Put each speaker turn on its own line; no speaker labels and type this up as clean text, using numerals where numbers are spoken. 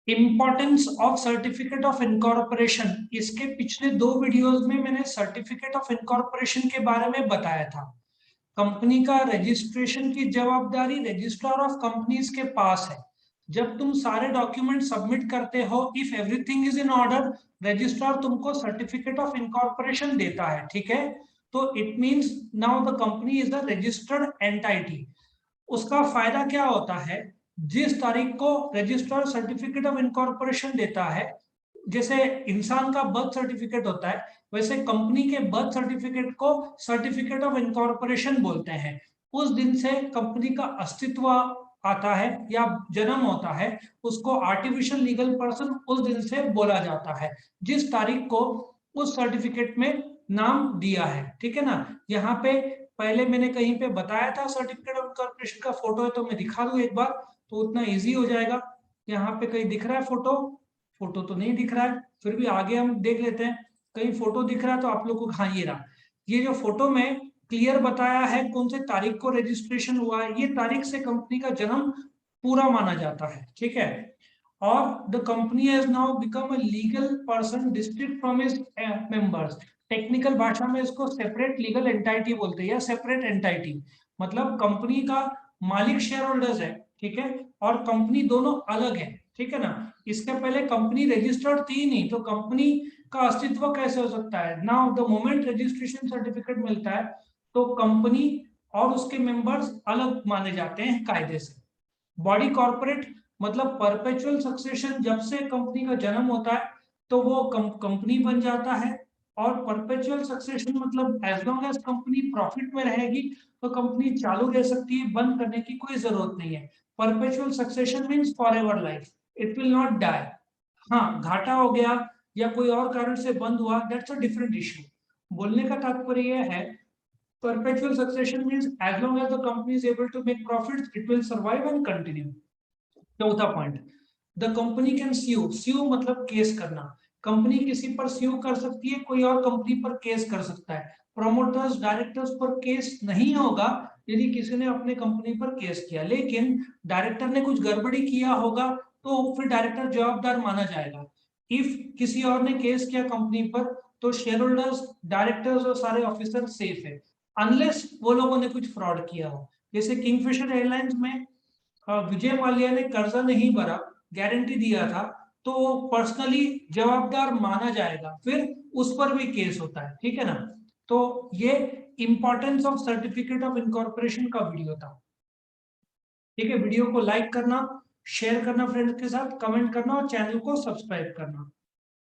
Importance of certificate of incorporation. इसके पिछले 2 videos में मैंने सर्टिफिकेट ऑफ इनकॉर्पोरेशन के बारे में बताया था। कंपनी का रजिस्ट्रेशन की जवाबदारी रजिस्ट्रार ऑफ कंपनीज के पास है। जब तुम सारे डॉक्यूमेंट सबमिट करते हो, if everything is in order, registrar तुमको सर्टिफिकेट ऑफ इनकॉर्पोरेशन देता है। ठीक है, तो it means now the company is the registered entity. उसका फायदा क्या होता है? जिस तारीख को रजिस्ट्रार सर्टिफिकेट ऑफ इनकॉर्पोरेशन देता है, जैसे इंसान का बर्थ सर्टिफिकेट होता है, वैसे कंपनी के बर्थ सर्टिफिकेट को सर्टिफिकेट ऑफ इनकॉर्पोरेशन बोलते हैं। उस दिन से कंपनी का अस्तित्व आता है या जन्म होता है, उसको आर्टिफिशियल लीगल पर्सन उस दिन से बोला जाता है जिस तारीख को उस सर्टिफिकेट में नाम दिया है। ठीक है ना। यहाँ पे पहले मैंने कहीं पे बताया था सर्टिफिकेट ऑफ इनकॉर्पोरेशन का फोटो है, तो मैं दिखा दूं एक बार, तो उतना इजी हो जाएगा। यहाँ पे कहीं दिख रहा है फोटो? फोटो तो नहीं दिख रहा है, फिर भी आगे हम देख लेते हैं। कहीं फोटो दिख रहा है तो आप लोग को, हाँ ये रहा। ये जो फोटो में क्लियर बताया है कौन से तारीख को रजिस्ट्रेशन हुआ है, ये तारीख से कंपनी का जन्म पूरा माना जाता है। ठीक है। और the company has now become a legal person district from its members. Technical भाषा में इसको सेपरेट लीगल एंटाइटी बोलते हैं या सेपरेट एंटाइटी। मतलब कंपनी का मालिक शेयर होल्डर्स है, ठीक है, और कंपनी दोनों अलग है। ठीक है ना। इसके पहले कंपनी रजिस्टर्ड थी नहीं, तो कंपनी का अस्तित्व कैसे हो सकता है? Now the moment registration certificate मिलता है तो कंपनी और उसके मेंबर्स अलग माने जाते हैं कायदे से। बॉडी कॉर्पोरेट मतलब परपेचुअल सक्सेशन, जब से कंपनी का जन्म होता है तो वो कंपनी बन जाता है। और परपेचुअल सक्सेशन मतलब as long as company profit में रहेगी तो कंपनी चालू रह सकती है, बंद करने की कोई जरूरत नहीं है। Perpetual succession means forever life, it will not die. हाँ, घाटा हो गया या कोई और कारण से बंद हुआ, दैट्स अ डिफरेंट इश्यू। बोलने का तात्पर्य यह है, perpetual succession means as long as the company is able to make profits, it will survive and continue. चौथा पॉइंट, द कंपनी कैन स्यू। स्यू मतलब केस करना। कंपनी किसी पर स्यू कर सकती है, कोई और कंपनी पर केस कर सकता है। प्रोमोटर्स डायरेक्टर्स पर केस नहीं होगा यदि किसी ने अपने कंपनी पर केस किया, लेकिन डायरेक्टर ने कुछ गड़बड़ी किया होगा तो फिर डायरेक्टर जवाबदार माना जाएगा। इफ किसी और ने केस किया कंपनी पर तो शेयर होल्डर्स, डायरेक्टर्स और सारे ऑफिसर सेफ है, अनलेस वो लोगों ने कुछ फ्रॉड किया हो। जैसे किंगफिशर एयरलाइंस में विजय माल्या ने कर्जा नहीं भरा, गारंटी दिया था, तो वो पर्सनली जवाबदार माना जाएगा, फिर उस पर भी केस होता है। ठीक है ना। तो ये importance of certificate of incorporation का वीडियो था। ठीक है, वीडियो को लाइक करना, शेयर करना फ्रेंड्स के साथ, कमेंट करना और चैनल को सब्सक्राइब करना।